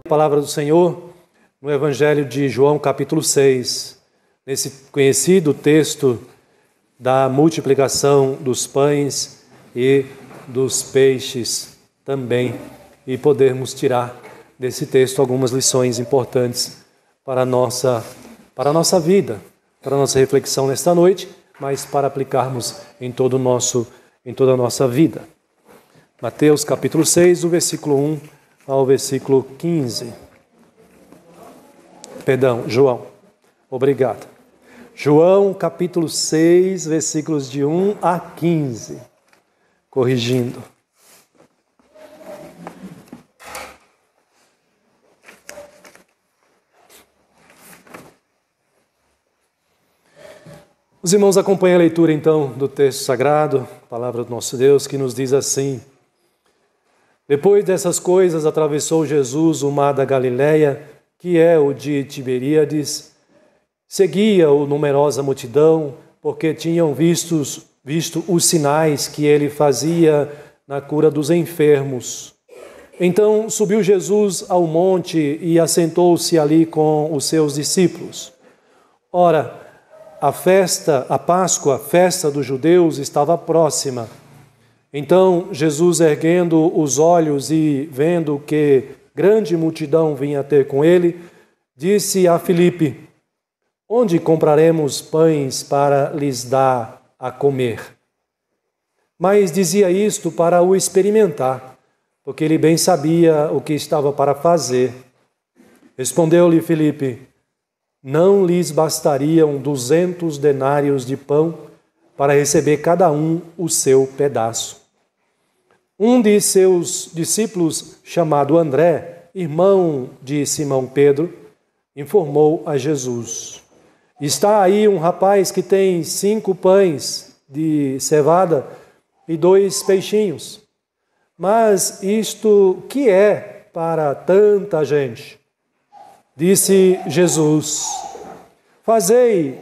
Palavra do Senhor no Evangelho de João, capítulo 6, nesse conhecido texto da multiplicação dos pães e dos peixes também, e podermos tirar desse texto algumas lições importantes para a nossa vida, para a nossa reflexão nesta noite, mas para aplicarmos em toda a nossa vida. Mateus capítulo 6, do versículo 1 ao versículo 15. João. Obrigado. João capítulo 6, versículos de 1 a 15. Corrigindo. Os irmãos acompanhem a leitura então do texto sagrado, palavra do nosso Deus, que nos diz assim: Depois dessas coisas, atravessou Jesus o mar da Galileia, que é o de Tiberíades. Seguia-o numerosa multidão, porque tinham visto os sinais que ele fazia na cura dos enfermos. Então subiu Jesus ao monte e assentou-se ali com os seus discípulos. Ora, a Páscoa, a festa dos judeus, estava próxima. Então Jesus, erguendo os olhos e vendo que grande multidão vinha ter com ele, disse a Filipe: Onde compraremos pães para lhes dar a comer? Mas dizia isto para o experimentar, porque ele bem sabia o que estava para fazer. Respondeu-lhe Filipe: Não lhes bastariam 200 denários de pão para receber cada um o seu pedaço. Um de seus discípulos, chamado André, irmão de Simão Pedro, informou a Jesus: Está aí um rapaz que tem 5 pães de cevada e 2 peixinhos. Mas isto que é para tanta gente? Disse Jesus: Fazei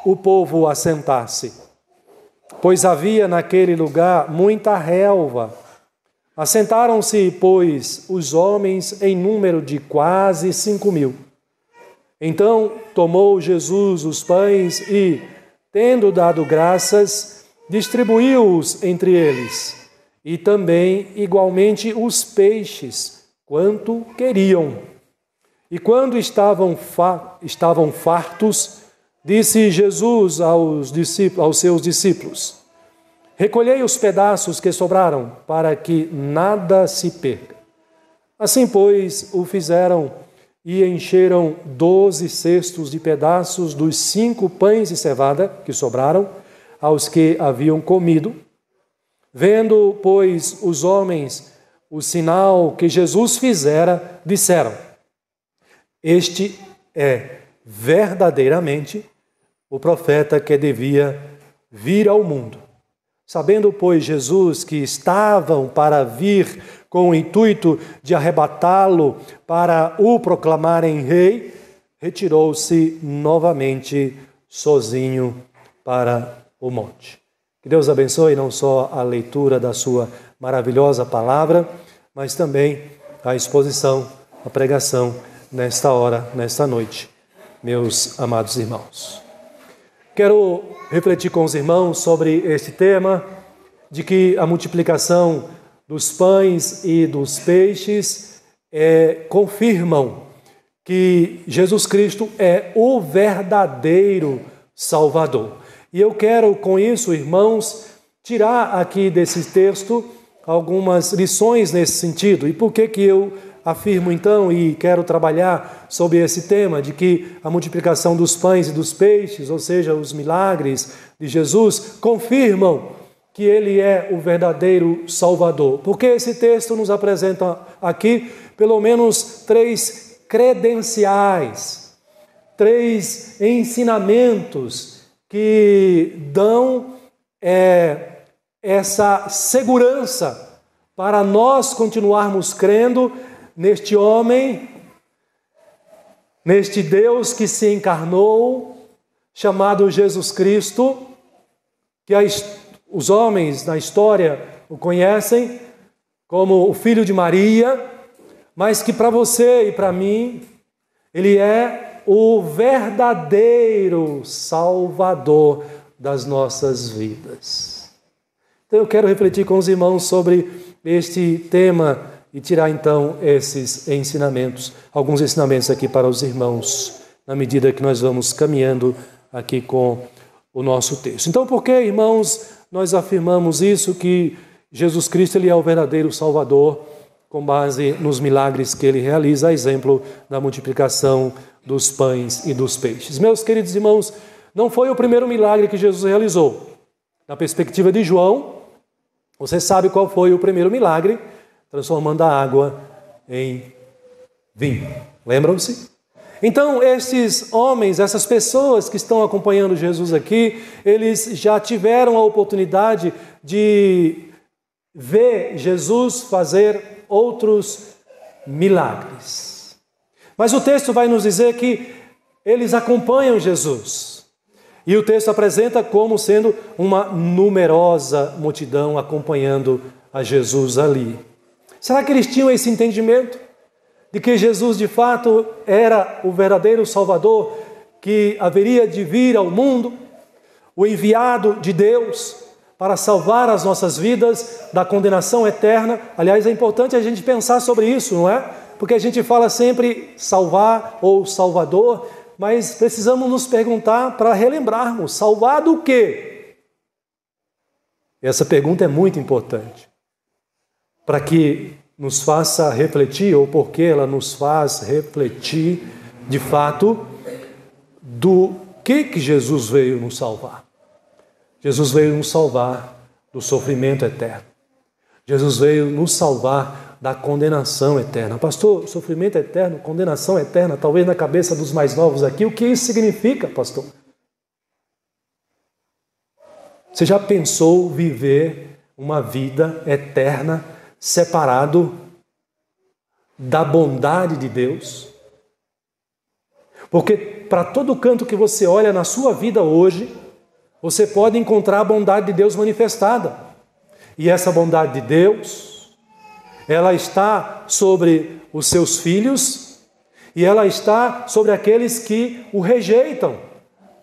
o povo assentar-se. Pois havia naquele lugar muita relva. Assentaram-se, pois, os homens em número de quase 5.000. Então tomou Jesus os pães e, tendo dado graças, distribuiu-os entre eles, e também igualmente os peixes, quanto queriam. E quando estavam fartos, disse Jesus aos seus discípulos: Recolhei os pedaços que sobraram, para que nada se perca. Assim, pois, o fizeram e encheram 12 cestos de pedaços dos 5 pães de cevada que sobraram aos que haviam comido. Vendo, pois, os homens o sinal que Jesus fizera, disseram: Este é verdadeiramente o profeta que devia vir ao mundo. Sabendo, pois, Jesus que estavam para vir com o intuito de arrebatá-lo para o proclamarem rei, retirou-se novamente sozinho para o monte. Que Deus abençoe não só a leitura da sua maravilhosa palavra, mas também a exposição, a pregação nesta hora, nesta noite, meus amados irmãos. Quero refletir com os irmãos sobre este tema de que a multiplicação dos pães e dos peixes confirmam que Jesus Cristo é o verdadeiro Salvador. E eu quero, com isso, irmãos, tirar aqui desse texto algumas lições nesse sentido. E por que eu afirmo então e quero trabalhar sobre esse tema de que a multiplicação dos pães e dos peixes, ou seja, os milagres de Jesus, confirmam que Ele é o verdadeiro Salvador? Porque esse texto nos apresenta aqui pelo menos 3 credenciais, 3 ensinamentos que dão essa segurança para nós continuarmos crendo neste homem, neste Deus que se encarnou, chamado Jesus Cristo, que os homens na história o conhecem como o Filho de Maria, mas que para você e para mim, Ele é o verdadeiro Salvador das nossas vidas. Então eu quero refletir com os irmãos sobre este tema e tirar então esses ensinamentos, alguns ensinamentos aqui para os irmãos, na medida que nós vamos caminhando aqui com o nosso texto. Então, por que, irmãos, nós afirmamos isso, que Jesus Cristo Ele é o verdadeiro Salvador, com base nos milagres que Ele realiza, a exemplo da multiplicação dos pães e dos peixes? Meus queridos irmãos, não foi o primeiro milagre que Jesus realizou. Na perspectiva de João, você sabe qual foi o primeiro milagre, transformando a água em vinho. Lembram-se? Então, esses homens, essas pessoas que estão acompanhando Jesus aqui, eles já tiveram a oportunidade de ver Jesus fazer outros milagres. Mas o texto vai nos dizer que eles acompanham Jesus. E o texto apresenta como sendo uma numerosa multidão acompanhando a Jesus ali. Será que eles tinham esse entendimento de que Jesus de fato era o verdadeiro Salvador que haveria de vir ao mundo, o enviado de Deus para salvar as nossas vidas da condenação eterna? Aliás, é importante a gente pensar sobre isso, não é? Porque a gente fala sempre salvar ou Salvador, mas precisamos nos perguntar para relembrarmos, salvar do quê? Essa pergunta é muito importante, para que nos faça refletir, ou porque ela nos faz refletir, de fato, do que Jesus veio nos salvar. Jesus veio nos salvar do sofrimento eterno. Jesus veio nos salvar da condenação eterna. Pastor, sofrimento eterno, condenação eterna, talvez na cabeça dos mais novos aqui, o que isso significa, pastor? Você já pensou viver uma vida eterna separado da bondade de Deus? Porque para todo canto que você olha na sua vida hoje, você pode encontrar a bondade de Deus manifestada. E essa bondade de Deus, ela está sobre os seus filhos e ela está sobre aqueles que o rejeitam.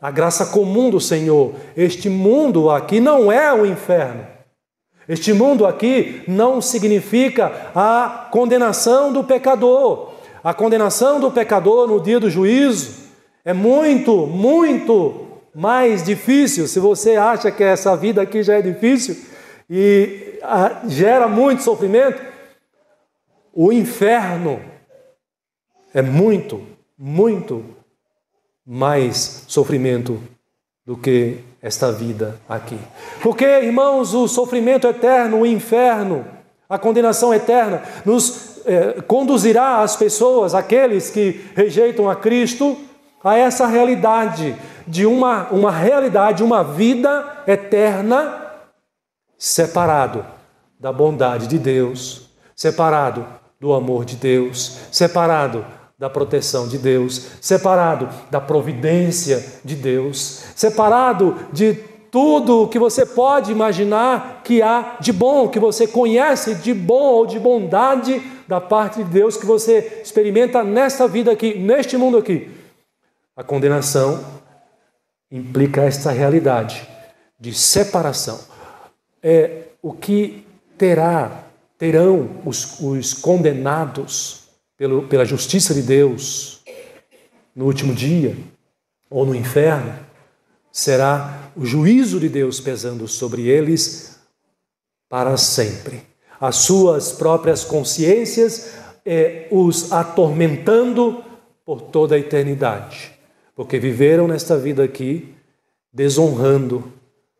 A graça comum do Senhor. Este mundo aqui não é o inferno. Este mundo aqui não significa a condenação do pecador. A condenação do pecador no dia do juízo é muito, muito mais difícil. Se você acha que essa vida aqui já é difícil e gera muito sofrimento, o inferno é muito, muito mais sofrimento do que esta vida aqui. Porque, irmãos, o sofrimento eterno, o inferno, a condenação eterna, nos conduzirá as pessoas, aqueles que rejeitam a Cristo, a essa realidade de uma realidade, uma vida eterna, separado da bondade de Deus, separado do amor de Deus, separado da proteção de Deus, separado da providência de Deus, separado de tudo que você pode imaginar que há de bom, que você conhece de bom ou de bondade da parte de Deus, que você experimenta nesta vida aqui, neste mundo aqui. A condenação implica esta realidade de separação. O que terão os condenados pela justiça de Deus no último dia, ou no inferno, será o juízo de Deus pesando sobre eles para sempre. As suas próprias consciências os atormentando por toda a eternidade, porque viveram nesta vida aqui desonrando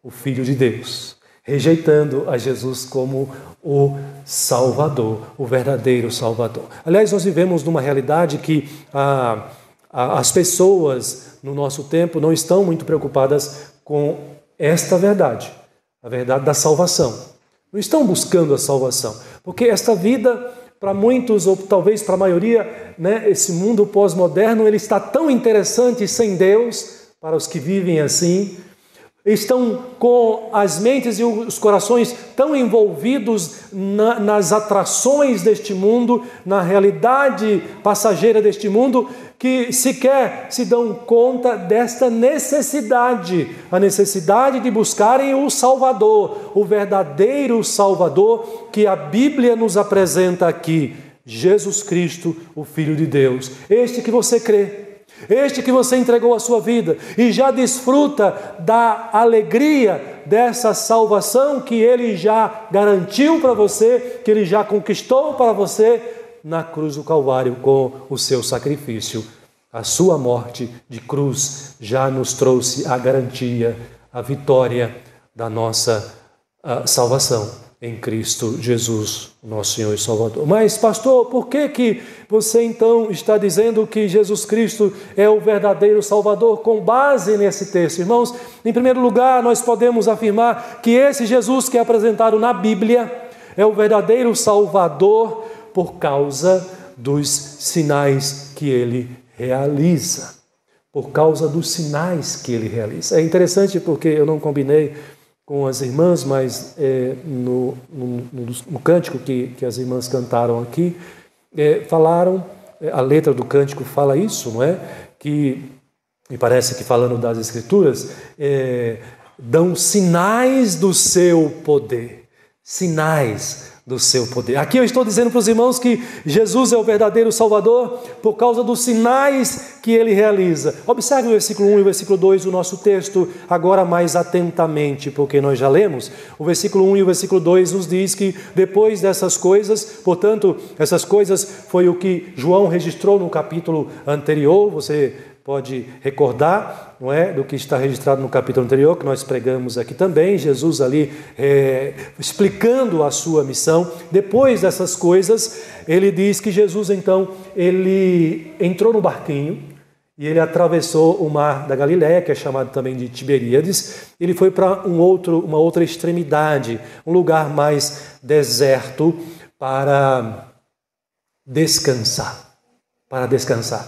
o Filho de Deus, rejeitando a Jesus como o Salvador, o verdadeiro Salvador. Aliás, nós vivemos numa realidade que as pessoas no nosso tempo não estão muito preocupadas com esta verdade, a verdade da salvação. Não estão buscando a salvação, porque esta vida, para muitos, ou talvez para a maioria, né, esse mundo pós-moderno, ele está tão interessante sem Deus, para os que vivem assim, estão com as mentes e os corações tão envolvidos nas atrações deste mundo, na realidade passageira deste mundo, que sequer se dão conta desta necessidade, a necessidade de buscarem o Salvador, o verdadeiro Salvador que a Bíblia nos apresenta aqui, Jesus Cristo, o Filho de Deus, este que você crê. Este que você entregou a sua vida e já desfruta da alegria dessa salvação que Ele já garantiu para você, que Ele já conquistou para você na cruz do Calvário com o seu sacrifício. A sua morte de cruz já nos trouxe a garantia, a vitória da nossa salvação em Cristo Jesus, nosso Senhor e Salvador. Mas, pastor, por que você então está dizendo que Jesus Cristo é o verdadeiro Salvador com base nesse texto? Irmãos, em primeiro lugar, nós podemos afirmar que esse Jesus que é apresentado na Bíblia é o verdadeiro Salvador por causa dos sinais que Ele realiza. Por causa dos sinais que Ele realiza. É interessante porque eu não combinei com as irmãs, mas no cântico que as irmãs cantaram aqui, falaram, a letra do cântico fala isso, não é? Que, me parece que falando das Escrituras, dão sinais do seu poder, sinais do seu poder. Aqui eu estou dizendo para os irmãos que Jesus é o verdadeiro Salvador por causa dos sinais que Ele realiza. Observe o versículo 1 e o versículo 2 do nosso texto agora mais atentamente, porque nós já lemos. O versículo 1 e o versículo 2 nos diz que depois dessas coisas, portanto, essas coisas foi o que João registrou no capítulo anterior, você pode recordar, não é, do que está registrado no capítulo anterior, que nós pregamos aqui também, Jesus ali explicando a sua missão. Depois dessas coisas, ele diz que Jesus então, ele entrou no barquinho e ele atravessou o mar da Galileia, que é chamado também de Tiberíades. Ele foi para uma outra extremidade, um lugar mais deserto para descansar.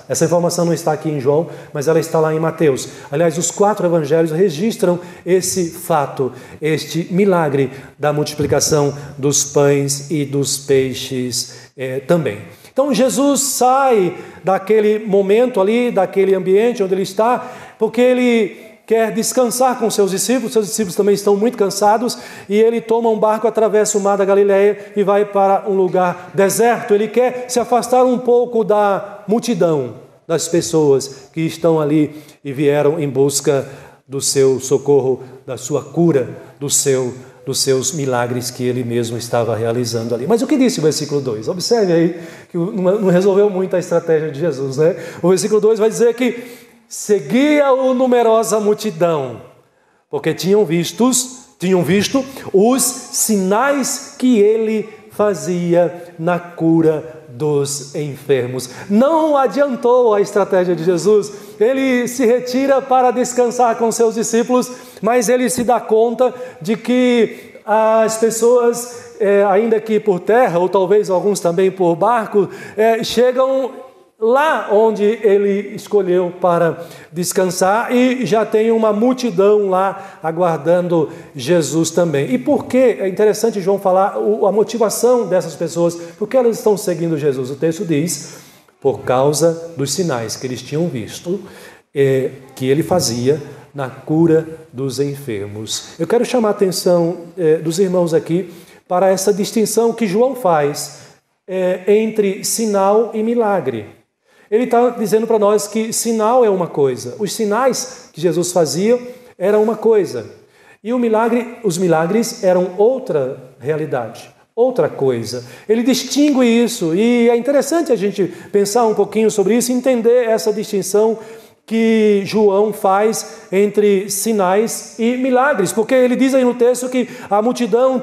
Essa informação não está aqui em João, mas ela está lá em Mateus. Aliás, os 4 evangelhos registram esse fato, este milagre da multiplicação dos pães e dos peixes também. Então Jesus sai daquele momento ali, daquele ambiente onde ele está, porque ele quer descansar com seus discípulos também estão muito cansados, e ele toma um barco, atravessa o mar da Galileia e vai para um lugar deserto. Ele quer se afastar um pouco da multidão, das pessoas que estão ali e vieram em busca do seu socorro, da sua cura, dos seus milagres que ele mesmo estava realizando ali. Mas o que disse o versículo 2? Observe aí que não resolveu muito a estratégia de Jesus, né? O versículo 2 vai dizer que seguia-o numerosa multidão, porque tinham visto os sinais que ele fazia na cura dos enfermos. Não adiantou a estratégia de Jesus. Ele se retira para descansar com seus discípulos, mas ele se dá conta de que as pessoas, ainda que por terra, ou talvez alguns também por barco, chegam lá onde ele escolheu para descansar, e já tem uma multidão lá aguardando Jesus também. E por que? É interessante João falar a motivação dessas pessoas, porque elas estão seguindo Jesus. O texto diz, por causa dos sinais que eles tinham visto, que ele fazia na cura dos enfermos. Eu quero chamar a atenção dos irmãos aqui para essa distinção que João faz entre sinal e milagre. Ele está dizendo para nós que sinal é uma coisa, os sinais que Jesus fazia eram uma coisa, e os milagres eram outra realidade, outra coisa. Ele distingue isso, e é interessante a gente pensar um pouquinho sobre isso, entender essa distinção que João faz entre sinais e milagres, porque ele diz aí no texto que a multidão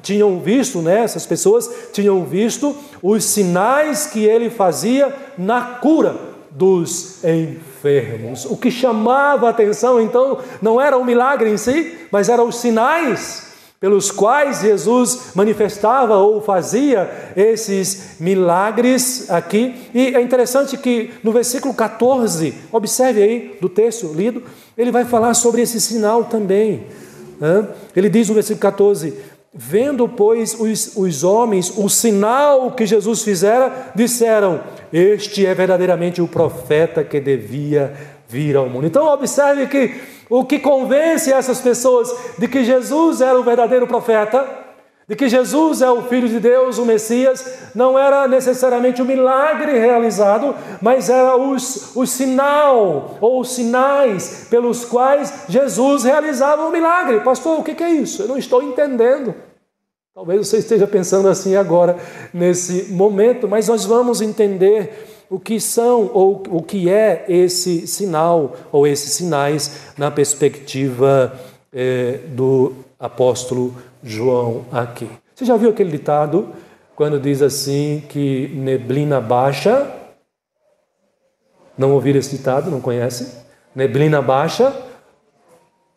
tinham visto, né, essas pessoas tinham visto os sinais que ele fazia na cura dos enfermos. O que chamava a atenção então não era o milagre em si, mas eram os sinais pelos quais Jesus manifestava ou fazia esses milagres aqui. E é interessante que no versículo 14, observe aí do texto lido, ele vai falar sobre esse sinal também. Ele diz no versículo 14: vendo, pois, os homens o sinal que Jesus fizera, disseram: este é verdadeiramente o profeta que devia vir ao mundo. Então observe que o que convence essas pessoas de que Jesus era o verdadeiro profeta, de que Jesus é o Filho de Deus, o Messias, não era necessariamente o milagre realizado, mas era o sinal ou os sinais pelos quais Jesus realizava o milagre. Pastor, o que é isso? Eu não estou entendendo. Talvez você esteja pensando assim agora, nesse momento, mas nós vamos entender o que são ou o que é esse sinal ou esses sinais na perspectiva do apóstolo João aqui. Você já viu aquele ditado quando diz assim que neblina baixa? Não ouviram esse ditado? Não conhece? Neblina baixa?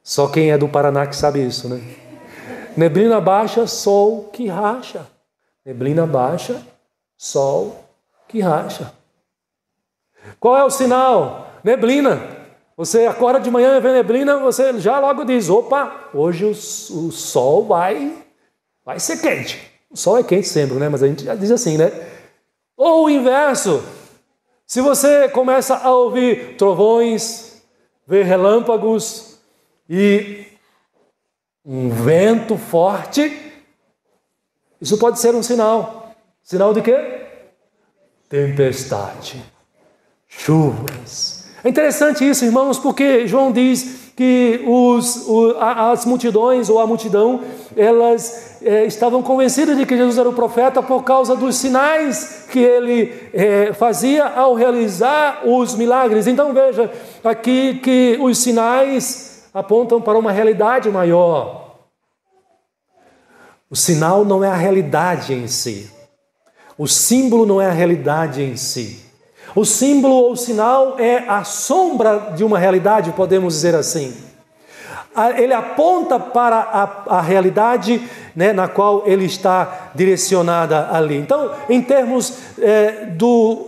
Só quem é do Paraná que sabe isso, né? Neblina baixa, sol que racha. Neblina baixa, sol que racha. Qual é o sinal? Neblina. Você acorda de manhã e vê neblina, você já logo diz: opa, hoje o sol vai ser quente. O sol é quente sempre, né? Mas a gente já diz assim, né? Ou o inverso. Se você começa a ouvir trovões, ver relâmpagos e um vento forte, isso pode ser um sinal. Sinal de quê? Tempestade. Chuvas. É interessante isso, irmãos, porque João diz que as multidões ou a multidão, elas estavam convencidas de que Jesus era o profeta por causa dos sinais que ele fazia ao realizar os milagres. Então veja aqui que os sinais apontam para uma realidade maior. O sinal não é a realidade em si. O símbolo não é a realidade em si. O símbolo ou sinal é a sombra de uma realidade, podemos dizer assim. Ele aponta para a realidade, né, na qual ele está direcionada ali. Então, em termos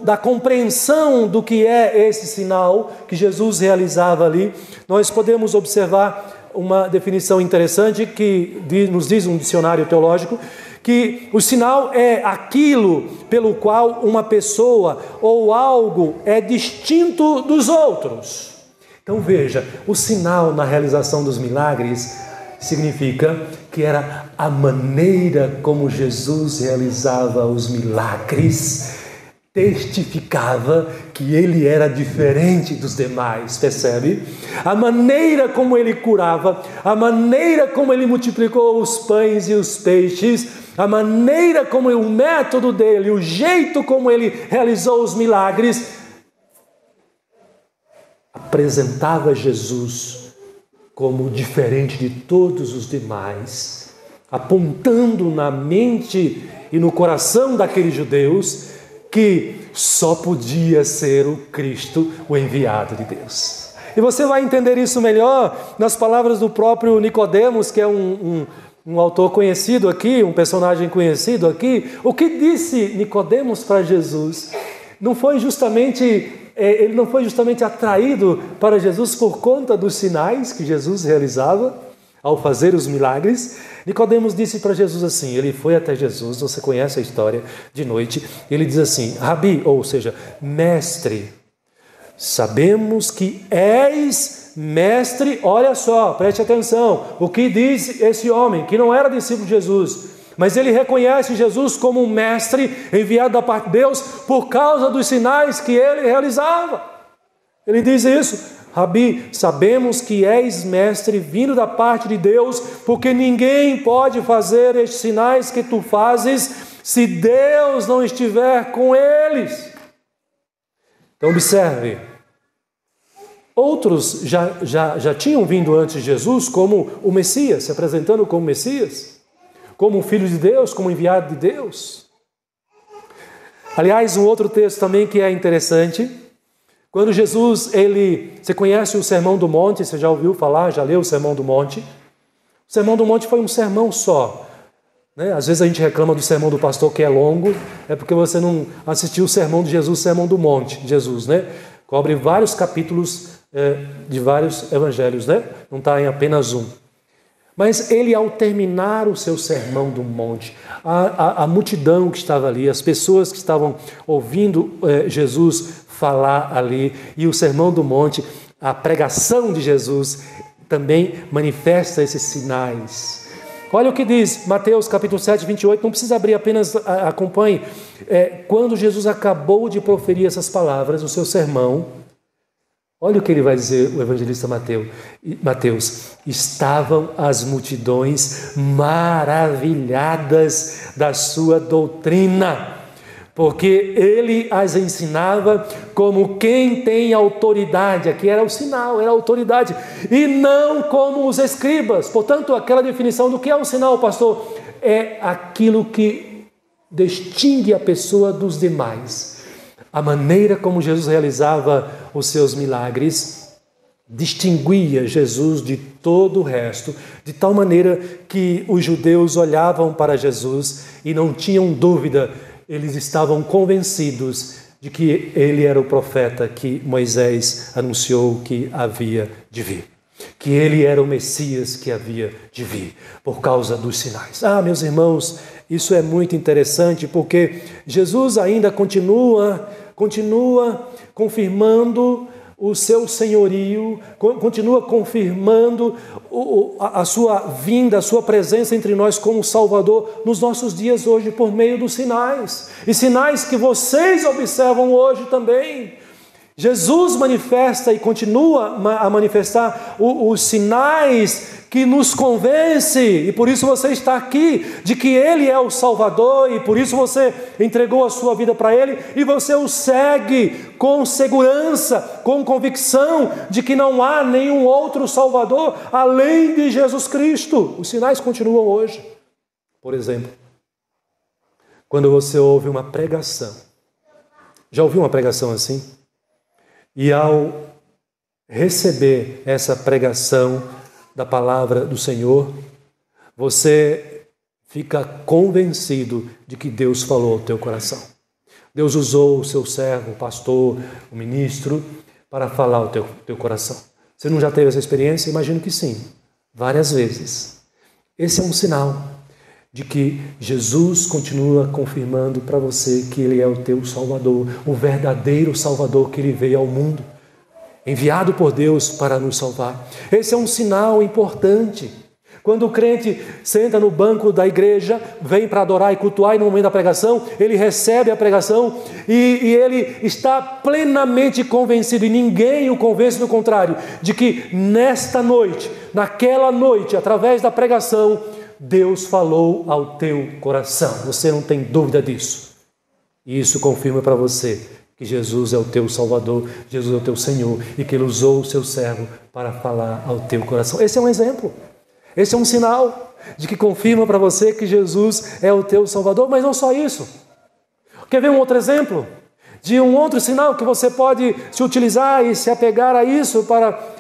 da compreensão do que é esse sinal que Jesus realizava ali, nós podemos observar uma definição interessante que nos diz um dicionário teológico, que o sinal é aquilo pelo qual uma pessoa ou algo é distinto dos outros. Então veja, o sinal na realização dos milagres significa que era a maneira como Jesus realizava os milagres, testificava que ele era diferente dos demais, percebe? A maneira como ele curava, a maneira como ele multiplicou os pães e os peixes, a maneira como o método dele, o jeito como ele realizou os milagres, apresentava Jesus como diferente de todos os demais, apontando na mente e no coração daqueles judeus que só podia ser o Cristo, o enviado de Deus. E você vai entender isso melhor nas palavras do próprio Nicodemos, que é um autor conhecido aqui, um personagem conhecido aqui. O que disse Nicodemos para Jesus? Ele não foi justamente atraído para Jesus por conta dos sinais que Jesus realizava ao fazer os milagres. Nicodemos disse para Jesus assim, ele foi até Jesus, você conhece a história, de noite, ele diz assim: Rabi, ou seja, mestre, sabemos que és mestre. Olha só, preste atenção, o que diz esse homem, que não era discípulo de Jesus, mas ele reconhece Jesus como um mestre enviado da parte de Deus por causa dos sinais que ele realizava. Ele diz isso: Rabi, sabemos que és mestre vindo da parte de Deus, porque ninguém pode fazer estes sinais que tu fazes se Deus não estiver com eles. Então observe, outros já tinham vindo antes de Jesus como o Messias, se apresentando como Messias, como um filho de Deus, como enviado de Deus. Aliás, um outro texto também que é interessante, quando Jesus, você conhece o Sermão do Monte, você já ouviu falar, já leu o Sermão do Monte? O Sermão do Monte foi um sermão só. Às vezes a gente reclama do sermão do pastor que é longo, é porque você não assistiu o sermão de Jesus, o Sermão do Monte de Jesus, Cobre vários capítulos de vários evangelhos, Não está em apenas um. Mas ele, ao terminar o seu Sermão do Monte, a multidão que estava ali, as pessoas que estavam ouvindo Jesus falar ali, e o Sermão do Monte, a pregação de Jesus, também manifesta esses sinais. Olha o que diz Mateus capítulo 7, 28, não precisa abrir, apenas acompanhe. Quando Jesus acabou de proferir essas palavras, o seu sermão, olha o que ele vai dizer, o evangelista Mateus. Estavam as multidões maravilhadas da sua doutrina, porque ele as ensinava como quem tem autoridade. Aqui era o sinal, era a autoridade, e não como os escribas. Portanto, aquela definição do que é um sinal, pastor, é aquilo que distingue a pessoa dos demais. A maneira como Jesus realizava os seus milagres distinguia Jesus de todo o resto, de tal maneira que os judeus olhavam para Jesus e não tinham dúvida. Eles estavam convencidos de que ele era o profeta que Moisés anunciou que havia de vir. Que ele era o Messias que havia de vir, por causa dos sinais. Meus irmãos, isso é muito interessante, porque Jesus ainda continua confirmando o seu senhorio, continua confirmando a sua vinda, a sua presença entre nós como Salvador nos nossos dias hoje por meio dos sinais. E sinais que vocês observam hoje também. Jesus manifesta e continua a manifestar os sinais que nos convence, e por isso você está aqui, de que Ele é o Salvador, e por isso você entregou a sua vida para Ele, e você o segue com segurança, com convicção de que não há nenhum outro Salvador além de Jesus Cristo. Os sinais continuam hoje. Por exemplo, quando você ouve uma pregação, já ouviu uma pregação assim? E ao receber essa pregação da palavra do Senhor, você fica convencido de que Deus falou ao teu coração. Deus usou o seu servo, o pastor, o ministro, para falar ao teu coração. Você não já teve essa experiência? Imagino que sim, várias vezes. Esse é um sinal de que Jesus continua confirmando para você que Ele é o teu Salvador, o verdadeiro Salvador, que Ele veio ao mundo, enviado por Deus para nos salvar. Esse é um sinal importante. Quando o crente senta no banco da igreja, vem para adorar e cultuar, e no momento da pregação, ele recebe a pregação e ele está plenamente convencido, e ninguém o convence do contrário, de que nesta noite, naquela noite, através da pregação, Deus falou ao teu coração. Você não tem dúvida disso. E isso confirma para você que Jesus é o teu Salvador, Jesus é o teu Senhor, e que Ele usou o seu servo para falar ao teu coração. Esse é um exemplo. Esse é um sinal de que confirma para você que Jesus é o teu Salvador. Mas não só isso. Quer ver um outro exemplo? De um outro sinal que você pode se utilizar e se apegar a isso para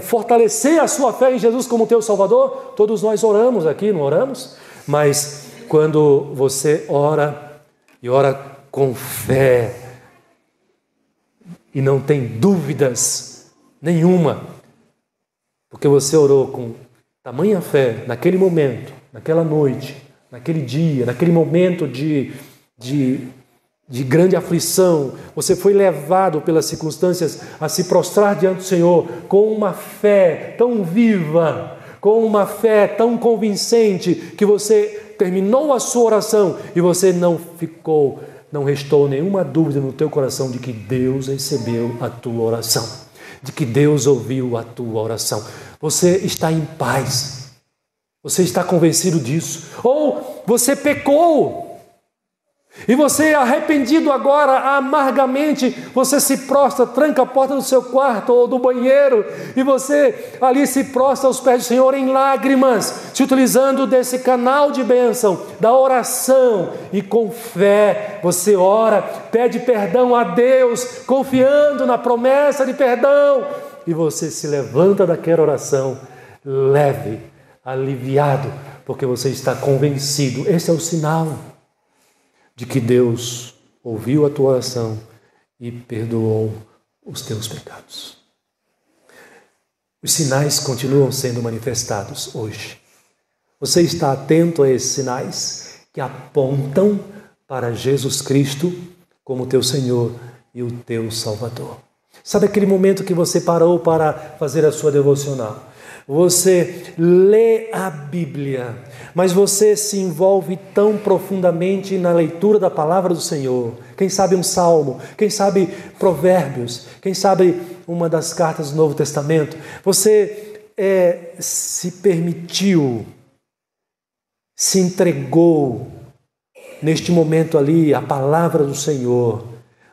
fortalecer a sua fé em Jesus como teu Salvador? Todos nós oramos aqui, não oramos? Mas quando você ora, e ora com fé, e não tem dúvidas nenhuma, porque você orou com tamanha fé naquele momento, naquela noite, naquele dia, naquele momento de grande aflição, você foi levado pelas circunstâncias a se prostrar diante do Senhor com uma fé tão viva, com uma fé tão convincente, que você terminou a sua oração e você não restou nenhuma dúvida no teu coração de que Deus recebeu a tua oração, de que Deus ouviu a tua oração. Você está em paz, você está convencido disso. Ou você pecou, e você, arrependido agora, amargamente, você se prostra, tranca a porta do seu quarto ou do banheiro, e você ali se prostra aos pés do Senhor em lágrimas, se utilizando desse canal de bênção, da oração, e com fé você ora, pede perdão a Deus, confiando na promessa de perdão, e você se levanta daquela oração leve, aliviado, porque você está convencido. Esse é o sinal de que Deus ouviu a tua oração e perdoou os teus pecados. Os sinais continuam sendo manifestados hoje. Você está atento a esses sinais que apontam para Jesus Cristo como teu Senhor e o teu Salvador. Sabe aquele momento que você parou para fazer a sua devocional? Você lê a Bíblia, mas você se envolve tão profundamente na leitura da palavra do Senhor. Quem sabe um salmo, quem sabe provérbios, quem sabe uma das cartas do Novo Testamento. Você se permitiu, se entregou neste momento ali à palavra do Senhor,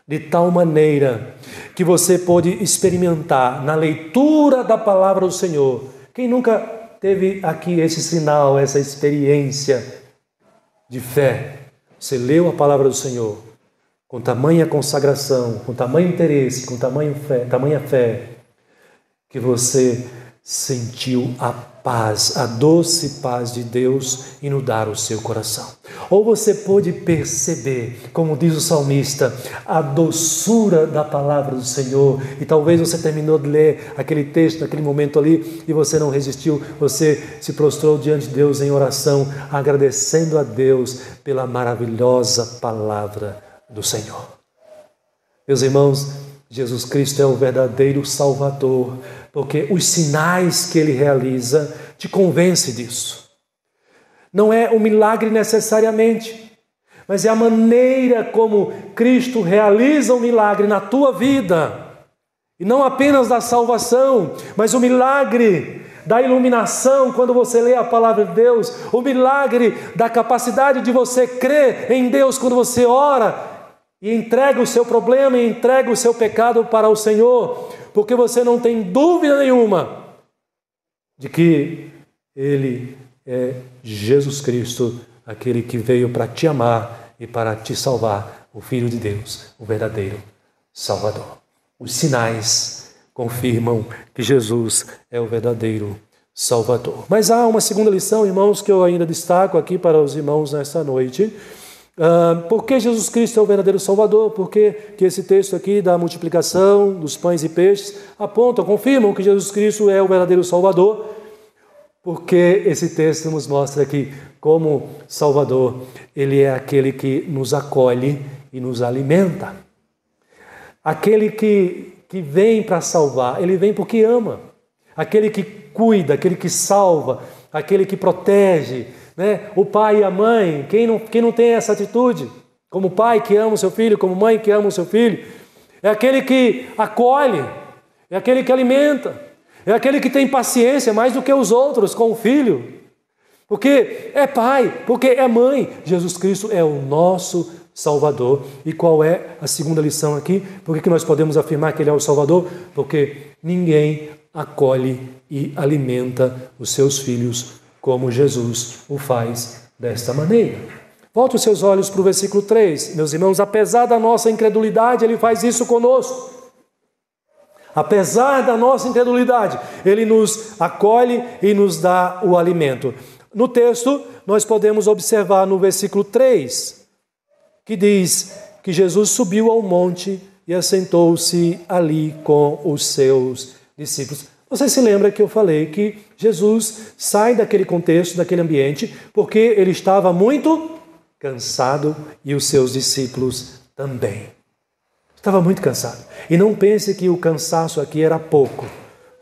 de tal maneira que você pôde experimentar na leitura da palavra do Senhor. Quem nunca teve aqui esse sinal, essa experiência de fé? Você leu a palavra do Senhor com tamanha consagração, com tamanho interesse, com tamanha fé, que você sentiu a paz, a doce paz de Deus inundar o seu coração. Ou você pôde perceber, como diz o salmista, a doçura da palavra do Senhor, e talvez você terminou de ler aquele texto naquele momento ali e você não resistiu, você se prostrou diante de Deus em oração, agradecendo a Deus pela maravilhosa palavra do Senhor. Meus irmãos, Jesus Cristo é o verdadeiro Salvador, porque os sinais que Ele realiza te convencem disso. Não é um milagre necessariamente, mas é a maneira como Cristo realiza um milagre na tua vida. E não apenas da salvação, mas o milagre da iluminação quando você lê a palavra de Deus, o milagre da capacidade de você crer em Deus quando você ora e entrega o seu problema e entrega o seu pecado para o Senhor, porque você não tem dúvida nenhuma de que Ele é Jesus Cristo, aquele que veio para te amar e para te salvar, o Filho de Deus, o verdadeiro Salvador. Os sinais confirmam que Jesus é o verdadeiro Salvador. Mas há uma segunda lição, irmãos, que eu ainda destaco aqui para os irmãos nesta noite. Por que Jesus Cristo é o verdadeiro Salvador? Porque que esse texto aqui da multiplicação dos pães e peixes apontam, confirmam que Jesus Cristo é o verdadeiro Salvador, porque esse texto nos mostra que, como Salvador, Ele é aquele que nos acolhe e nos alimenta. Aquele que vem para salvar, Ele vem porque ama. Aquele que cuida, aquele que salva, aquele que protege, né? O pai e a mãe, quem não tem essa atitude? Como pai que ama o seu filho, como mãe que ama o seu filho, é aquele que acolhe, é aquele que alimenta, é aquele que tem paciência mais do que os outros com o filho, porque é pai, porque é mãe. Jesus Cristo é o nosso Salvador. E qual é a segunda lição aqui? Por que nós podemos afirmar que Ele é o Salvador? Porque ninguém acolhe e alimenta os seus filhos como Jesus o faz desta maneira. Volte os seus olhos para o versículo 3. Meus irmãos, apesar da nossa incredulidade, Ele faz isso conosco. Apesar da nossa incredulidade, Ele nos acolhe e nos dá o alimento. No texto, nós podemos observar no versículo 3, que diz que Jesus subiu ao monte e assentou-se ali com os seus discípulos. Você se lembra que eu falei que Jesus sai daquele contexto, daquele ambiente, porque Ele estava muito cansado e os seus discípulos também. Estava muito cansado. E não pense que o cansaço aqui era pouco,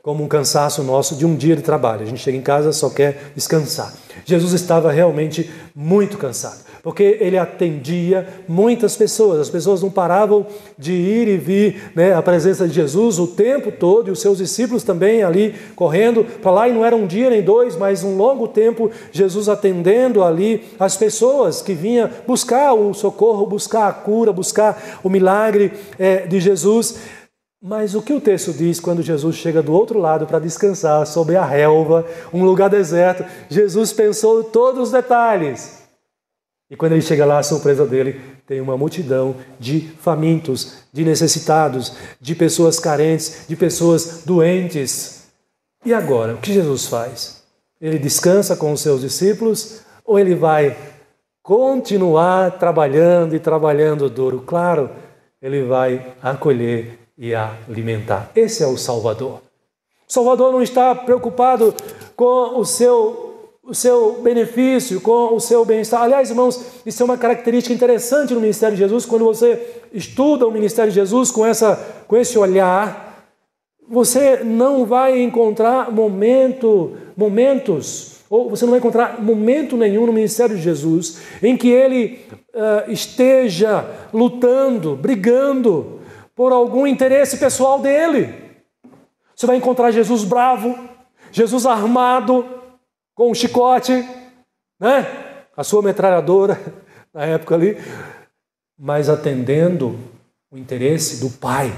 como um cansaço nosso de um dia de trabalho. A gente chega em casa e só quer descansar. Jesus estava realmente muito cansado, porque Ele atendia muitas pessoas. As pessoas não paravam de ir e vir, né, a presença de Jesus o tempo todo, e os seus discípulos também ali correndo para lá, e não era um dia nem dois, mas um longo tempo Jesus atendendo ali as pessoas que vinham buscar o socorro, buscar a cura, buscar o milagre de Jesus. Mas o que o texto diz quando Jesus chega do outro lado para descansar sobre a relva, um lugar deserto? Jesus pensou em todos os detalhes. E quando ele chega lá, a surpresa dele, tem uma multidão de famintos, de necessitados, de pessoas carentes, de pessoas doentes. E agora, o que Jesus faz? Ele descansa com os seus discípulos ou ele vai continuar trabalhando e trabalhando duro? Claro, ele vai acolher e alimentar. Esse é o Salvador. O Salvador não está preocupado com o seu benefício, com o seu bem-estar. Aliás, irmãos, isso é uma característica interessante no ministério de Jesus. Quando você estuda o ministério de Jesus com esse olhar, você não vai encontrar momentos, ou você não vai encontrar momento nenhum no ministério de Jesus em que ele esteja lutando, brigando por algum interesse pessoal dele. Você vai encontrar Jesus bravo, Jesus armado, com um chicote, né? A sua metralhadora, na época ali, mas atendendo o interesse do Pai.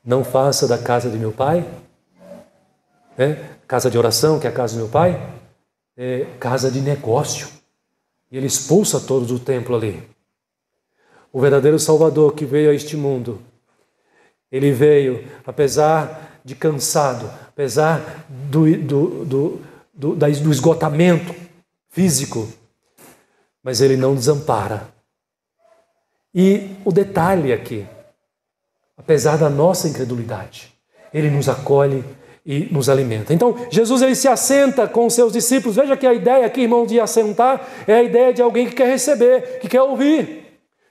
Não faça da casa de meu Pai, né? Casa de oração, que é a casa do meu Pai, é casa de negócio. E ele expulsa todos do templo ali. O verdadeiro Salvador que veio a este mundo, ele veio, apesar de cansado, apesar do esgotamento físico, mas ele não desampara. E o detalhe aqui, apesar da nossa incredulidade, ele nos acolhe e nos alimenta. Então, Jesus ele se assenta com os seus discípulos. Veja que a ideia aqui, irmão, de assentar é a ideia de alguém que quer receber, que quer ouvir.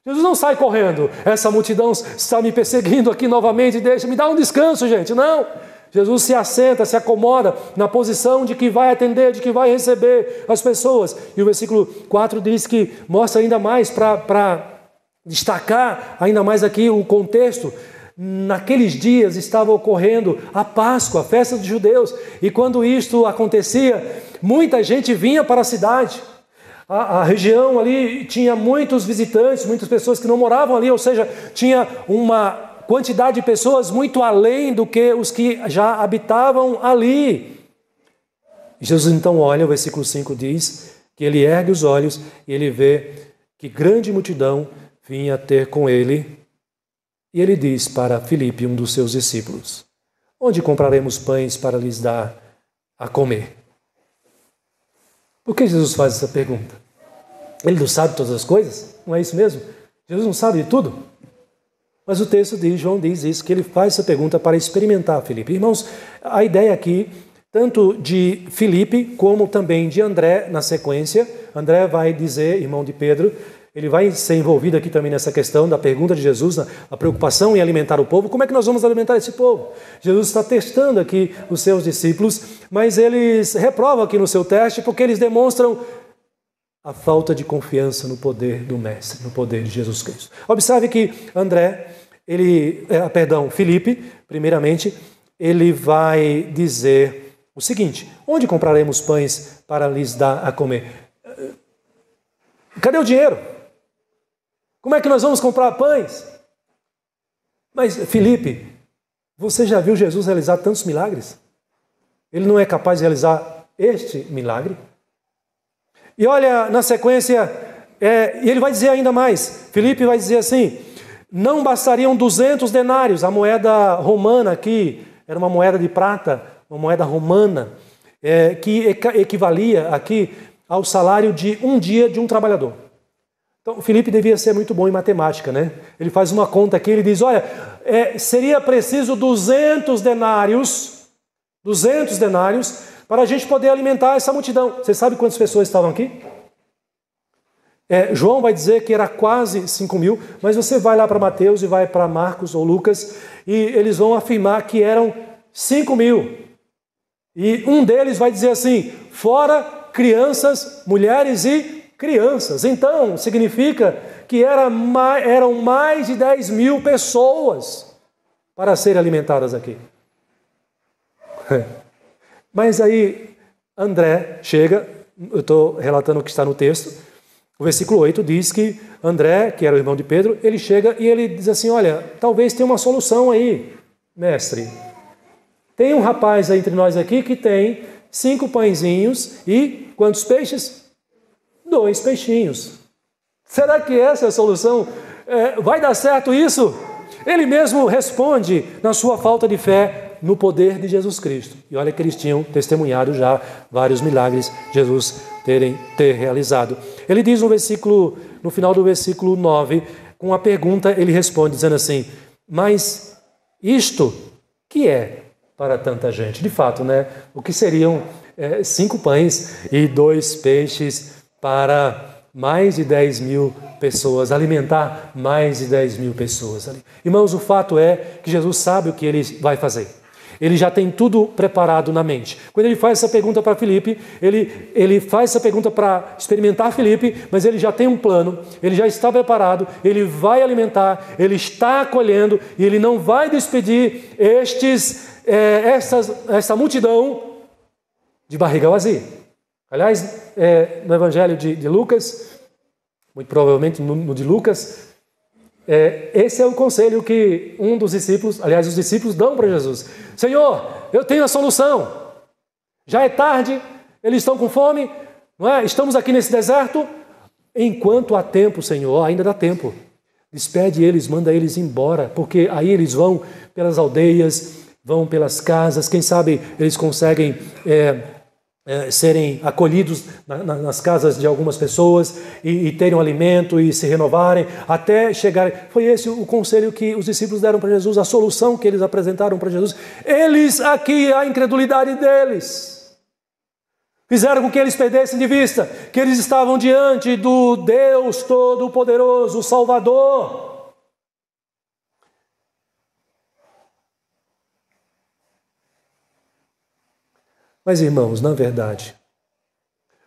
Jesus não sai correndo. Essa multidão está me perseguindo aqui novamente, me dá um descanso, gente. Não. Jesus se assenta, se acomoda na posição de que vai atender, de que vai receber as pessoas. E o versículo 4 diz que mostra ainda mais, para destacar ainda mais aqui o contexto. Naqueles dias estava ocorrendo a Páscoa, a festa dos judeus. E quando isto acontecia, muita gente vinha para a cidade. A região ali tinha muitos visitantes, muitas pessoas que não moravam ali, ou seja, tinha uma quantidade de pessoas muito além do que os que já habitavam ali. Jesus então olha, o versículo 5 diz que ele ergue os olhos e ele vê que grande multidão vinha ter com ele. E ele diz para Filipe, um dos seus discípulos: onde compraremos pães para lhes dar a comer? Por que Jesus faz essa pergunta? Ele não sabe todas as coisas? Não é isso mesmo? Jesus não sabe de tudo? Mas o texto diz, João diz isso, que ele faz essa pergunta para experimentar Filipe. Irmãos, a ideia aqui, tanto de Filipe como também de André na sequência, André vai dizer, irmão de Pedro, ele vai ser envolvido aqui também nessa questão da pergunta de Jesus, a preocupação em alimentar o povo. Como é que nós vamos alimentar esse povo? Jesus está testando aqui os seus discípulos, mas eles reprovam aqui no seu teste porque eles demonstram a falta de confiança no poder do Mestre, no poder de Jesus Cristo. Observe que Filipe, primeiramente, ele vai dizer o seguinte: onde compraremos pães para lhes dar a comer? Cadê o dinheiro? Como é que nós vamos comprar pães? Mas, Filipe, você já viu Jesus realizar tantos milagres? Ele não é capaz de realizar este milagre? E olha, na sequência, e ele vai dizer ainda mais. Filipe vai dizer assim: não bastariam 200 denários. A moeda romana aqui era uma moeda de prata, uma moeda romana, que equivalia aqui ao salário de um dia de um trabalhador. Então, Filipe devia ser muito bom em matemática, né? Ele faz uma conta aqui, ele diz, olha, seria preciso 200 denários para a gente poder alimentar essa multidão. Você sabe quantas pessoas estavam aqui? João vai dizer que era quase 5.000, mas você vai lá para Mateus e vai para Marcos ou Lucas, e eles vão afirmar que eram 5.000. E um deles vai dizer assim, fora crianças, mulheres e crianças. Então, significa que eram mais de 10.000 pessoas para serem alimentadas aqui. Mas aí, André chega, eu estou relatando o que está no texto, o versículo 8 diz que André, que era o irmão de Pedro, ele chega e ele diz assim, olha, talvez tenha uma solução aí, mestre. Tem um rapaz aí entre nós aqui que tem 5 pãezinhos e quantos peixes? 2 peixinhos. Será que essa é a solução? Vai dar certo isso? Ele mesmo responde na sua falta de fé no poder de Jesus Cristo. E olha que eles tinham testemunhado já vários milagres Jesus ter realizado. Ele diz no final do versículo 9, com a pergunta, ele responde dizendo assim: mas isto que é para tanta gente? De fato, né? O que seriam 5 pães e 2 peixes para mais de 10 mil pessoas, alimentar mais de 10 mil pessoas ali. Irmãos, o fato é que Jesus sabe o que ele vai fazer. Ele já tem tudo preparado na mente. Quando ele faz essa pergunta para Filipe, ele faz essa pergunta para experimentar Filipe, mas ele já tem um plano, ele já está preparado, ele vai alimentar, ele está acolhendo e ele não vai despedir essa multidão de barriga vazia. Aliás, no Evangelho de Lucas, muito provavelmente no de Lucas, esse é o conselho que um dos discípulos, aliás, os discípulos dão para Jesus. Senhor, eu tenho a solução. Já é tarde, eles estão com fome, não é? Estamos aqui nesse deserto. Enquanto há tempo, Senhor, ainda dá tempo. Despede eles, manda eles embora, porque aí eles vão pelas aldeias, vão pelas casas, quem sabe eles conseguem serem acolhidos nas casas de algumas pessoas e terem um alimento e se renovarem até chegarem. Foi esse o conselho que os discípulos deram para Jesus, a solução que eles apresentaram para Jesus. Eles aqui, a incredulidade deles, fizeram com que eles perdessem de vista que eles estavam diante do Deus Todo-Poderoso, o Salvador. Mas, irmãos, na verdade,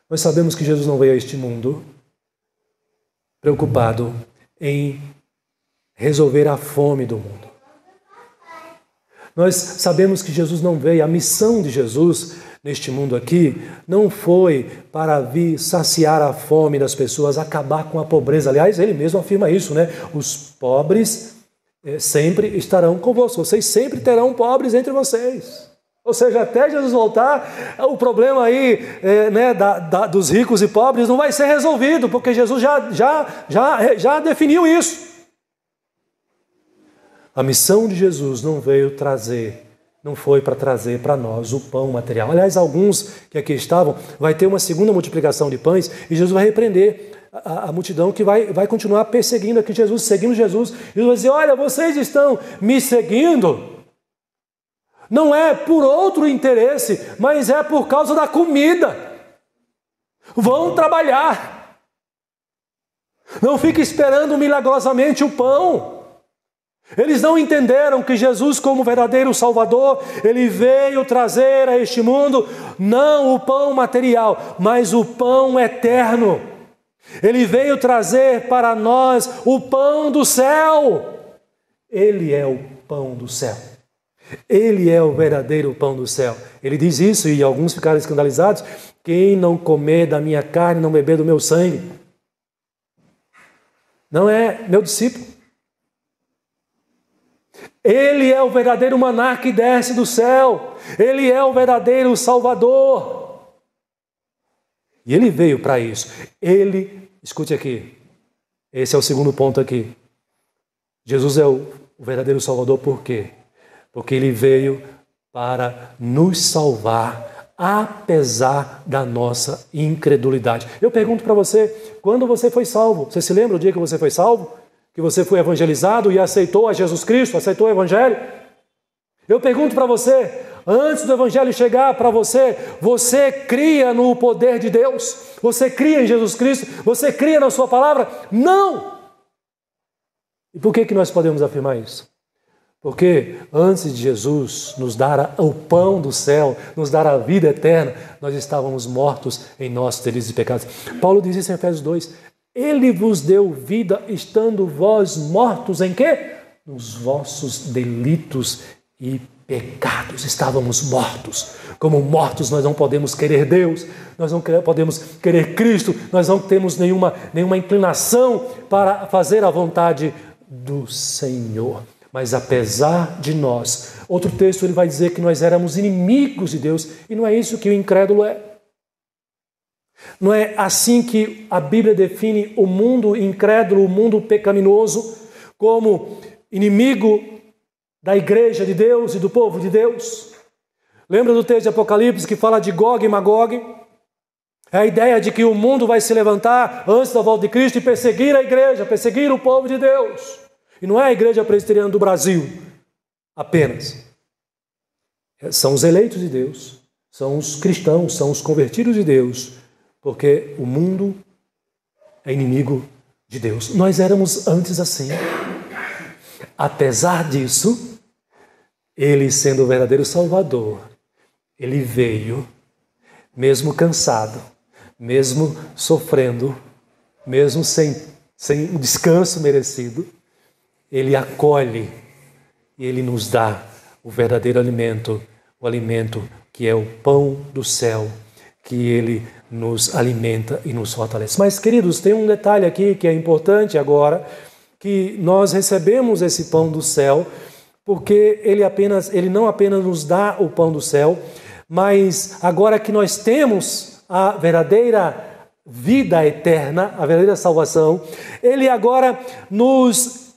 nós sabemos que Jesus não veio a este mundo preocupado em resolver a fome do mundo. Nós sabemos que Jesus não veio, a missão de Jesus neste mundo aqui não foi para vir saciar a fome das pessoas, acabar com a pobreza. Aliás, ele mesmo afirma isso, né? Os pobres sempre estarão convosco, vocês sempre terão pobres entre vocês. Ou seja, até Jesus voltar, o problema aí dos ricos e pobres não vai ser resolvido, porque Jesus já definiu isso. A missão de Jesus não foi para trazer para nós o pão material. Aliás, alguns que aqui estavam, vai ter uma segunda multiplicação de pães e Jesus vai repreender a multidão que vai continuar perseguindo aqui Jesus, seguindo Jesus. E Jesus vai dizer: olha, vocês estão me seguindo, não é por outro interesse, mas é por causa da comida. Vão trabalhar. Não fique esperando milagrosamente o pão. Eles não entenderam que Jesus, como verdadeiro Salvador, ele veio trazer a este mundo não o pão material, mas o pão eterno. Ele veio trazer para nós o pão do céu. Ele é o pão do céu. Ele é o verdadeiro pão do céu. Ele diz isso e alguns ficaram escandalizados: quem não comer da minha carne, não beber do meu sangue, não é meu discípulo. Ele é o verdadeiro maná que desce do céu. Ele é o verdadeiro Salvador. E ele veio para isso. Escute aqui, esse é o segundo ponto aqui. Jesus é o verdadeiro Salvador por quê? Porque ele veio para nos salvar, apesar da nossa incredulidade. Eu pergunto para você, quando você foi salvo? Você se lembra o dia que você foi salvo? Que você foi evangelizado e aceitou a Jesus Cristo, aceitou o Evangelho? Eu pergunto para você, antes do Evangelho chegar para você, você cria no poder de Deus? Você cria em Jesus Cristo? Você cria na sua palavra? Não! E por que nós podemos afirmar isso? Porque antes de Jesus nos dar o pão do céu, nos dar a vida eterna, nós estávamos mortos em nossos delitos e pecados. Paulo diz isso em Efésios 2. Ele vos deu vida estando vós mortos em quê? Nos vossos delitos e pecados. Estávamos mortos. Como mortos nós não podemos querer Deus, nós não podemos querer Cristo, nós não temos nenhuma inclinação para fazer a vontade do Senhor. Mas apesar de nós, outro texto ele vai dizer que nós éramos inimigos de Deus, e não é isso que o incrédulo é. Não é assim que a Bíblia define o mundo incrédulo, o mundo pecaminoso, como inimigo da igreja de Deus e do povo de Deus. Lembra do texto de Apocalipse que fala de Gog e Magog? É a ideia de que o mundo vai se levantar antes da volta de Cristo e perseguir a igreja, perseguir o povo de Deus. E não é a igreja presbiteriana do Brasil apenas. São os eleitos de Deus, são os cristãos, são os convertidos de Deus, porque o mundo é inimigo de Deus. Nós éramos antes assim. Apesar disso, Ele sendo o verdadeiro Salvador, Ele veio, mesmo cansado, mesmo sofrendo, mesmo sem o descanso merecido, Ele acolhe e Ele nos dá o verdadeiro alimento, o alimento que é o pão do céu, que Ele nos alimenta e nos fortalece. Mas, queridos, tem um detalhe aqui que é importante agora, que nós recebemos esse pão do céu, porque Ele não apenas nos dá o pão do céu, mas agora que nós temos a verdadeira vida eterna, a verdadeira salvação, Ele agora nos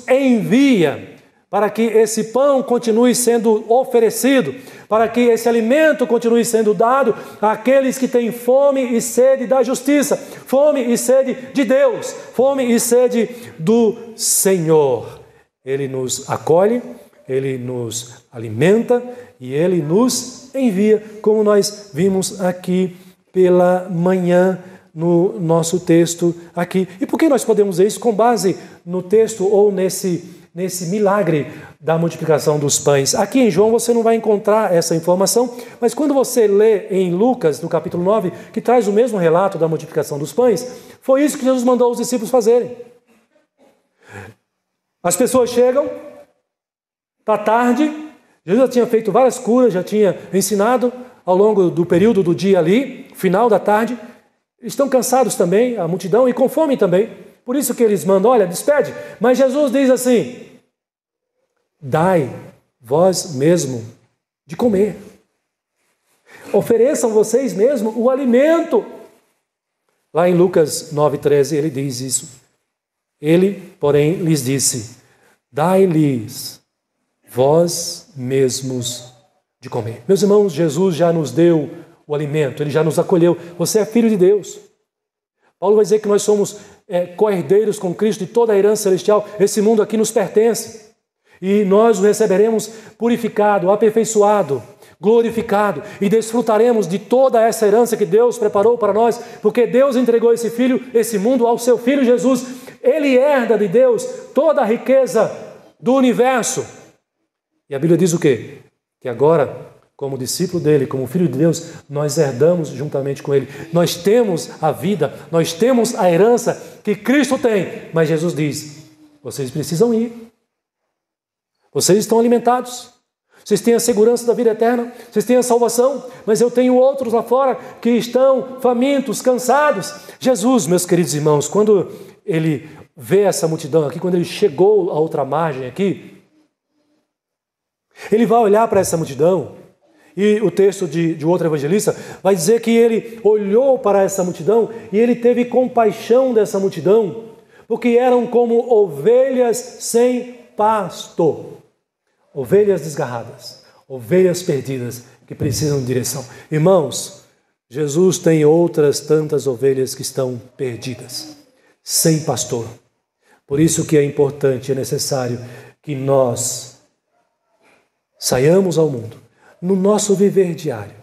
envia para que esse pão continue sendo oferecido, para que esse alimento continue sendo dado àqueles que têm fome e sede da justiça, fome e sede de Deus, fome e sede do Senhor. Ele nos acolhe, Ele nos alimenta e Ele nos envia, como nós vimos aqui pela manhã no nosso texto aqui. E por que nós podemos ver isso? Com base no texto ou nesse milagre da multiplicação dos pães. Aqui em João você não vai encontrar essa informação, mas quando você lê em Lucas, no capítulo 9, que traz o mesmo relato da multiplicação dos pães, foi isso que Jesus mandou os discípulos fazerem. As pessoas chegam, está tarde, Jesus já tinha feito várias curas, já tinha ensinado ao longo do período do dia ali, final da tarde, eles estão cansados também, a multidão, e com fome também. Por isso que eles mandam, olha, despede. Mas Jesus diz assim, dai vós mesmo de comer. Ofereçam vocês mesmo o alimento. Lá em Lucas 9,13 ele diz isso. Ele, porém, lhes disse, dai-lhes vós mesmos de comer. Meus irmãos, Jesus já nos deu o alimento, Ele já nos acolheu. Você é filho de Deus. Paulo vai dizer que nós somos co-herdeiros com Cristo de toda a herança celestial. Esse mundo aqui nos pertence. E nós o receberemos purificado, aperfeiçoado, glorificado. E desfrutaremos de toda essa herança que Deus preparou para nós. Porque Deus entregou esse filho, esse mundo ao seu Filho Jesus. Ele herda de Deus toda a riqueza do universo. E a Bíblia diz o quê? Que agora, como discípulo dele, como filho de Deus, nós herdamos juntamente com ele. Nós temos a vida, nós temos a herança que Cristo tem. Mas Jesus diz, vocês precisam ir. Vocês estão alimentados. Vocês têm a segurança da vida eterna. Vocês têm a salvação. Mas eu tenho outros lá fora que estão famintos, cansados. Jesus, meus queridos irmãos, quando ele vê essa multidão aqui, quando ele chegou à outra margem aqui, ele vai olhar para essa multidão. E o texto de outro evangelista vai dizer que ele olhou para essa multidão e ele teve compaixão dessa multidão, porque eram como ovelhas sem pasto, ovelhas desgarradas, ovelhas perdidas que precisam de direção. Irmãos, Jesus tem outras tantas ovelhas que estão perdidas, sem pastor. Por isso que é importante, é necessário que nós saiamos ao mundo, no nosso viver diário,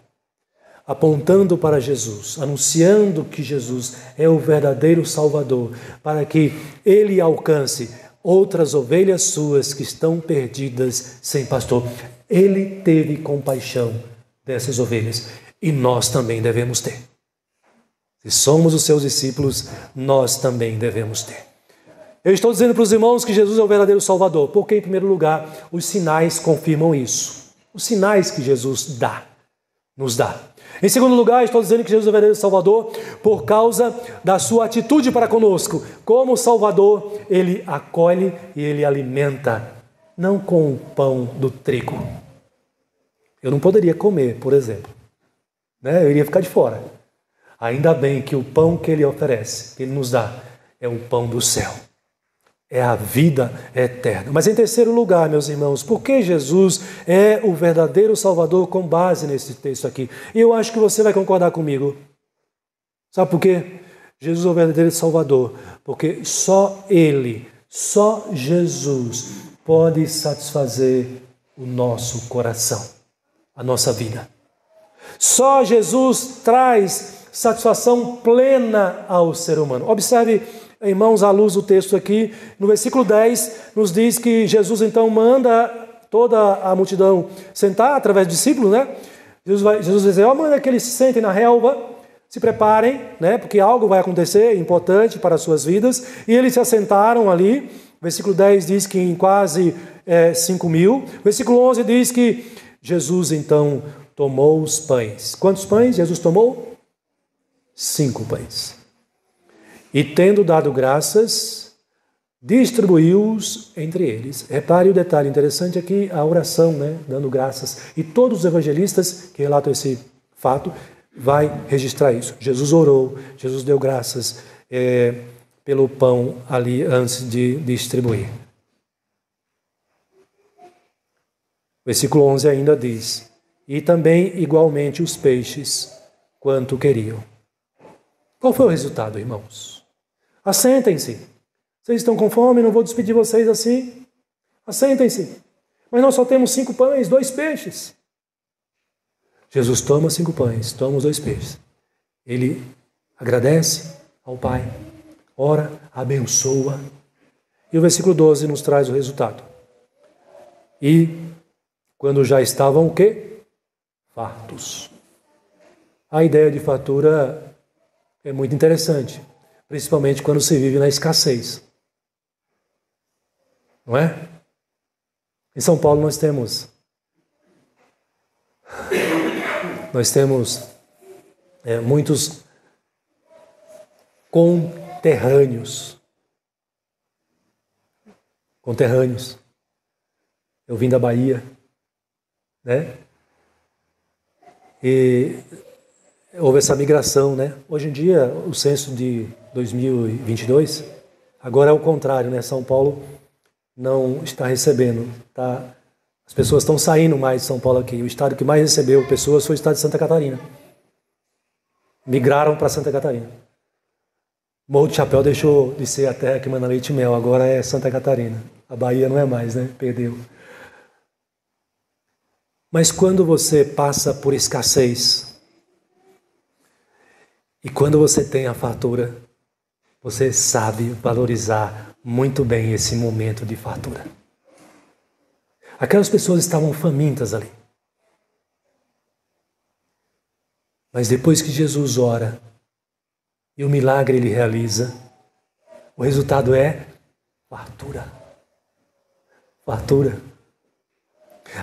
apontando para Jesus, anunciando que Jesus é o verdadeiro Salvador, para que Ele alcance outras ovelhas suas que estão perdidas sem pastor. Ele teve compaixão dessas ovelhas e nós também devemos ter. Se somos os seus discípulos, nós também devemos ter. Eu estou dizendo para os irmãos que Jesus é o verdadeiro Salvador, porque, em primeiro lugar, os sinais confirmam isso. Os sinais que Jesus nos dá. Em segundo lugar, estou dizendo que Jesus é o verdadeiro Salvador por causa da sua atitude para conosco. Como Salvador, Ele acolhe e Ele alimenta, não com o pão do trigo. Eu não poderia comer, por exemplo. Eu iria ficar de fora. Ainda bem que o pão que Ele oferece, que Ele nos dá, é o pão do céu. é a vida eterna. Mas em terceiro lugar, meus irmãos, por que Jesus é o verdadeiro Salvador com base nesse texto aqui? E eu acho que você vai concordar comigo. Sabe por quê? Jesus é o verdadeiro Salvador, porque só Ele, só Jesus pode satisfazer o nosso coração, a nossa vida. Só Jesus traz satisfação plena ao ser humano. Observe, irmãos, à luz do texto aqui, no versículo 10, nos diz que Jesus então manda toda a multidão sentar, através dos discípulos, né? Jesus vai dizer, manda que eles se sentem na relva, se preparem, né? Porque algo vai acontecer importante para as suas vidas. E eles se assentaram ali. Versículo 10 diz que em quase 5.000. Versículo 11 diz que Jesus então tomou os pães. Quantos pães Jesus tomou? 5 pães. E tendo dado graças, distribuiu-os entre eles. Repare o detalhe interessante aqui, a oração, né? Dando graças. E todos os evangelistas que relatam esse fato vai registrar isso. Jesus orou, Jesus deu graças pelo pão ali antes de distribuir. Versículo 11 ainda diz, e também igualmente os peixes, quanto queriam. Qual foi o resultado, irmãos? Assentem-se. Vocês estão com fome, não vou despedir vocês assim. Assentem-se. Mas nós só temos 5 pães, 2 peixes. Jesus toma 5 pães, toma os 2 peixes. Ele agradece ao Pai, ora, abençoa. E o versículo 12 nos traz o resultado. E quando já estavam o quê? Fartos. A ideia de fartura é muito interessante, principalmente quando se vive na escassez. Não é? Em São Paulo nós temos muitos conterrâneos. Eu vim da Bahia, né? E houve essa migração, né? Hoje em dia, o censo de 2022, agora é o contrário, né? São Paulo não está recebendo, tá? As pessoas estão saindo mais de São Paulo aqui. O estado que mais recebeu pessoas foi o estado de Santa Catarina. Migraram para Santa Catarina. Morro do Chapéu deixou de ser a terra que manda leite e mel, agora é Santa Catarina. A Bahia não é mais, né? Perdeu. Mas quando você passa por escassez e quando você tem a fartura, você sabe valorizar muito bem esse momento de fartura. Aquelas pessoas estavam famintas ali. Mas depois que Jesus ora e o milagre ele realiza, o resultado é fartura. Fartura.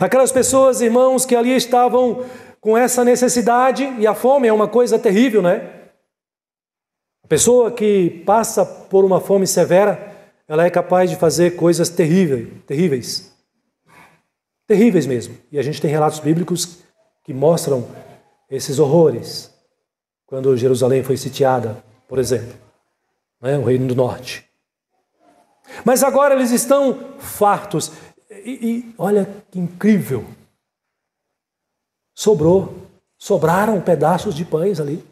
Aquelas pessoas, irmãos, que ali estavam com essa necessidade, e a fome é uma coisa terrível, né? A pessoa que passa por uma fome severa, ela é capaz de fazer coisas terríveis. Terríveis mesmo. E a gente tem relatos bíblicos que mostram esses horrores. Quando Jerusalém foi sitiada, por exemplo, né? O Reino do Norte. Mas agora eles estão fartos. E olha que incrível. Sobraram pedaços de pães ali.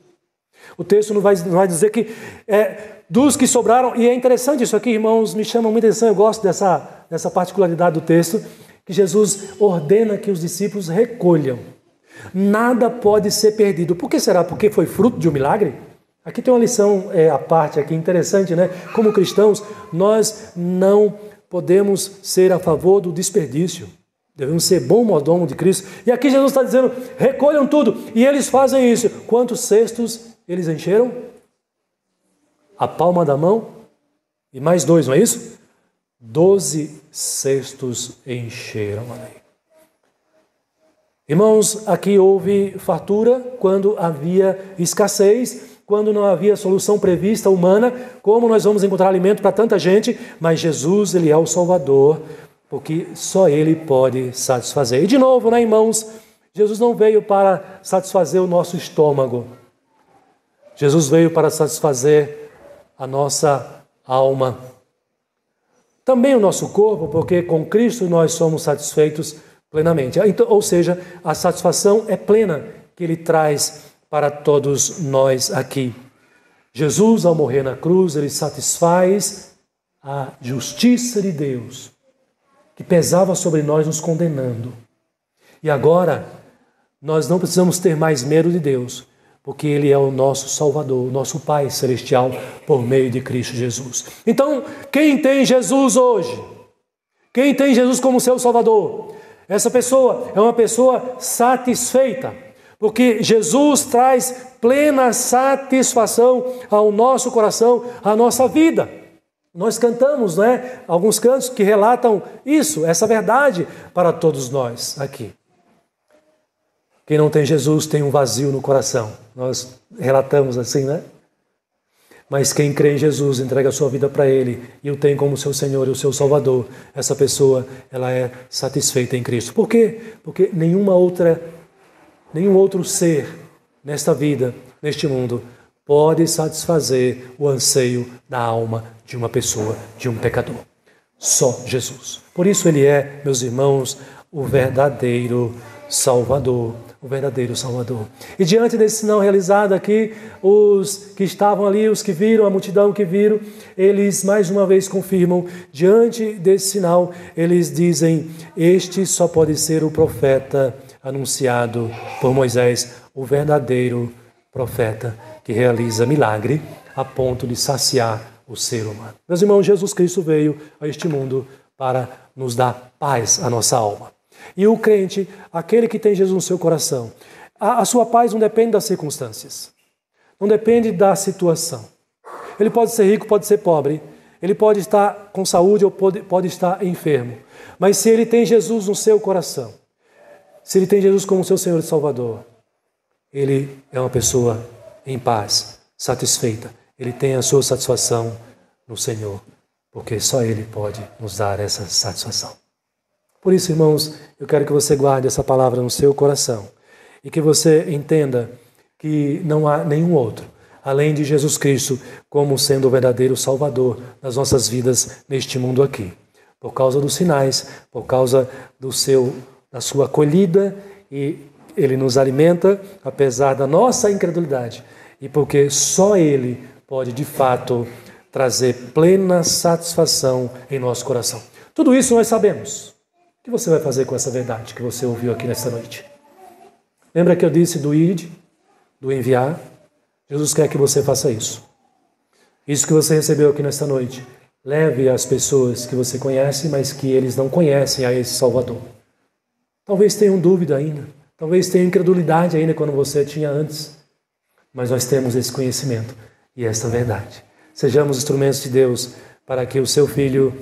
O texto não vai dizer que dos que sobraram, e é interessante isso aqui, irmãos, me chama muita atenção, eu gosto dessa particularidade do texto, que Jesus ordena que os discípulos recolham. Nada pode ser perdido. Por que será? Porque foi fruto de um milagre? Aqui tem uma lição à parte aqui, interessante, né? Como cristãos, nós não podemos ser a favor do desperdício. Devemos ser bom mordomo de Cristo. E aqui Jesus está dizendo, recolham tudo. E eles fazem isso. Quantos cestos eles encheram? A palma da mão. E mais 2, não é isso? 12 cestos encheram ali. Irmãos, aqui houve fartura quando havia escassez, quando não havia solução prevista humana, como nós vamos encontrar alimento para tanta gente, mas Jesus, ele é o Salvador, porque só ele pode satisfazer. E de novo, né, irmãos, Jesus não veio para satisfazer o nosso estômago. Jesus veio para satisfazer a nossa alma. Também o nosso corpo, porque com Cristo nós somos satisfeitos plenamente. Então, ou seja, a satisfação é plena que Ele traz para todos nós aqui. Jesus, ao morrer na cruz, Ele satisfaz a justiça de Deus, que pesava sobre nós nos condenando. E agora, nós não precisamos ter mais medo de Deus, porque Ele é o nosso Salvador, o nosso Pai Celestial, por meio de Cristo Jesus. Então, quem tem Jesus hoje? Quem tem Jesus como seu Salvador? Essa pessoa é uma pessoa satisfeita, porque Jesus traz plena satisfação ao nosso coração, à nossa vida. Nós cantamos, alguns cantos que relatam isso, essa verdade para todos nós aqui. Quem não tem Jesus tem um vazio no coração. Nós relatamos assim, Mas quem crê em Jesus, entrega a sua vida para Ele e o tem como seu Senhor e o seu Salvador, essa pessoa, ela é satisfeita em Cristo. Por quê? Porque nenhum outro ser nesta vida, neste mundo, pode satisfazer o anseio da alma de uma pessoa, de um pecador. Só Jesus. Por isso Ele é, meus irmãos, o verdadeiro Salvador. O verdadeiro Salvador. E diante desse sinal realizado aqui, os que estavam ali, os que viram, a multidão que viram, eles mais uma vez confirmam, diante desse sinal, eles dizem, este só pode ser o profeta anunciado por Moisés, o verdadeiro profeta que realiza milagre a ponto de saciar o ser humano. Meus irmãos, Jesus Cristo veio a este mundo para nos dar paz à nossa alma. E o crente, aquele que tem Jesus no seu coração, a sua paz não depende das circunstâncias, não depende da situação. Ele pode ser rico, pode ser pobre, ele pode estar com saúde ou pode estar enfermo. Mas se ele tem Jesus no seu coração, se ele tem Jesus como seu Senhor e Salvador, ele é uma pessoa em paz, satisfeita. Ele tem a sua satisfação no Senhor, porque só Ele pode nos dar essa satisfação. Por isso, irmãos, eu quero que você guarde essa palavra no seu coração e que você entenda que não há nenhum outro, além de Jesus Cristo, como sendo o verdadeiro Salvador das nossas vidas neste mundo aqui. Por causa dos sinais, por causa da sua acolhida, e Ele nos alimenta, apesar da nossa incredulidade, e porque só Ele pode, de fato, trazer plena satisfação em nosso coração. Tudo isso nós sabemos. O que você vai fazer com essa verdade que você ouviu aqui nesta noite? Lembra que eu disse do id, do enviar? Jesus quer que você faça isso. Isso que você recebeu aqui nesta noite, leve às pessoas que você conhece, mas que eles não conhecem a esse Salvador. Talvez tenham dúvida ainda, talvez tenham incredulidade ainda quando você tinha antes, mas nós temos esse conhecimento e esta verdade. Sejamos instrumentos de Deus para que o seu Filho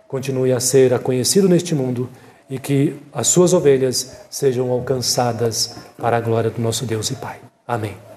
continue a ser conhecido neste mundo e que as suas ovelhas sejam alcançadas para a glória do nosso Deus e Pai. Amém.